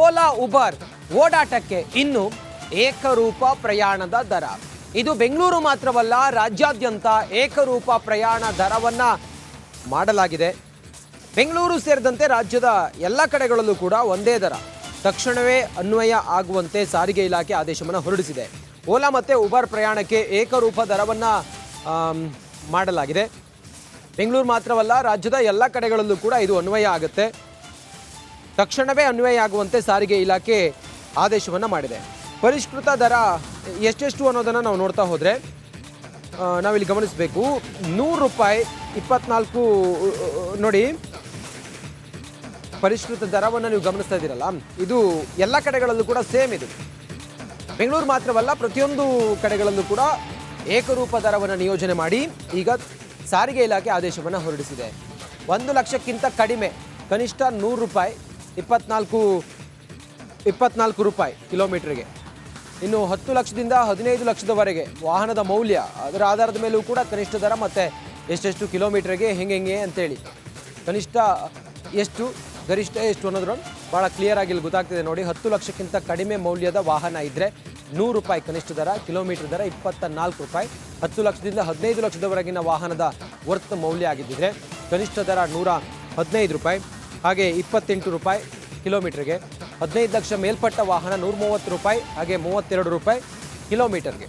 Ola Uber ಓಡಾಟಕ್ಕೆ ಇನ್ನು ಏಕರೂಪ ಪ್ರಯಾಣದ ದರ. ಇದು ಬೆಂಗಳೂರು ಮಾತ್ರವಲ್ಲ, ರಾಜ್ಯಾದ್ಯಂತ ಏಕರೂಪ ಪ್ರಯಾಣ ದರವನ್ನ ಮಾಡಲಾಗಿದೆ. ಬೆಂಗಳೂರು ಸೇರಿದಂತೆ ರಾಜ್ಯದ ಎಲ್ಲ ಕಡೆಗಳಲ್ಲೂ ಕೂಡ ಒಂದೇ ದರ ತಕ್ಷಣವೇ ಅನ್ವಯ ಆಗುವಂತೆ ಸಾರಿಗೆ ಇಲಾಖೆ ಆದೇಶವನ್ನು ಹೊರಡಿಸಿದೆ. ಓಲಾ ಮತ್ತು ಉಬರ್ ಪ್ರಯಾಣಕ್ಕೆ ಏಕರೂಪ ದರವನ್ನು ಮಾಡಲಾಗಿದೆ. ಬೆಂಗಳೂರು ಮಾತ್ರವಲ್ಲ, ರಾಜ್ಯದ ಎಲ್ಲ ಕಡೆಗಳಲ್ಲೂ ಕೂಡ ಇದು ಅನ್ವಯ ಆಗುತ್ತೆ. ತಕ್ಷಣವೇ ಅನ್ವಯ ಆಗುವಂತೆ ಸಾರಿಗೆ ಇಲಾಖೆ ಆದೇಶವನ್ನು ಮಾಡಿದೆ. ಪರಿಷ್ಕೃತ ದರ ಎಷ್ಟೆಷ್ಟು ಅನ್ನೋದನ್ನು ನಾವು ನೋಡ್ತಾ ಹೋದರೆ ನಾವಿಲ್ಲಿ ಗಮನಿಸಬೇಕು. 100 ರೂಪಾಯಿ 24 ನೋಡಿ, ಪರಿಷ್ಕೃತ ದರವನ್ನು ನೀವು ಗಮನಿಸ್ತಾ ಇದ್ದೀರಲ್ಲ, ಇದು ಎಲ್ಲ ಕಡೆಗಳಲ್ಲೂ ಕೂಡ ಸೇಮ್. ಇದು ಬೆಂಗಳೂರು ಮಾತ್ರವಲ್ಲ, ಪ್ರತಿಯೊಂದು ಕಡೆಗಳಲ್ಲೂ ಕೂಡ ಏಕರೂಪ ದರವನ್ನು ನಿಯೋಜನೆ ಮಾಡಿ ಈಗ ಸಾರಿಗೆ ಇಲಾಖೆ ಆದೇಶವನ್ನು ಹೊರಡಿಸಿದೆ. 1 ಲಕ್ಷಕ್ಕಿಂತ ಕಡಿಮೆ ಕನಿಷ್ಠ 100 ರೂಪಾಯಿ 24 ರೂಪಾಯಿ ಕಿಲೋಮೀಟರ್ಗೆ. ಇನ್ನು 10 ಲಕ್ಷದಿಂದ 15 ಲಕ್ಷದವರೆಗೆ ವಾಹನದ ಮೌಲ್ಯ, ಅದರ ಆಧಾರದ ಮೇಲೂ ಕೂಡ ಕನಿಷ್ಠ ದರ ಮತ್ತು ಎಷ್ಟೆಷ್ಟು ಕಿಲೋಮೀಟರ್ಗೆ ಹೆಂಗೆ ಅಂತೇಳಿ ಕನಿಷ್ಠ ಎಷ್ಟು ಗರಿಷ್ಠ ಎಷ್ಟು ಅನ್ನೋದ್ರ ಭಾಳ ಕ್ಲಿಯರ್ ಆಗಿ ಇಲ್ಲಿ ಗೊತ್ತಾಗ್ತಿದೆ ನೋಡಿ. 10 ಲಕ್ಷಕ್ಕಿಂತ ಕಡಿಮೆ ಮೌಲ್ಯದ ವಾಹನ ಇದ್ದರೆ 100 ರೂಪಾಯಿ ಕನಿಷ್ಠ ದರ, ಕಿಲೋಮೀಟರ್ ದರ 24 ರೂಪಾಯಿ. 10 ಲಕ್ಷದಿಂದ 15 ಲಕ್ಷದವರೆಗಿನ ವಾಹನದ ವರ್ತ್ ಮೌಲ್ಯ ಆಗಿದ್ದರೆ ಕನಿಷ್ಠ ದರ 115 ರೂಪಾಯಿ, ಹಾಗೆ 28 ರೂಪಾಯಿ ಕಿಲೋಮೀಟರ್ಗೆ. 15 ಲಕ್ಷ ಮೇಲ್ಪಟ್ಟ ವಾಹನ 130 ರೂಪಾಯಿ, ಹಾಗೆ 32 ರೂಪಾಯಿ ಕಿಲೋಮೀಟರ್ಗೆ.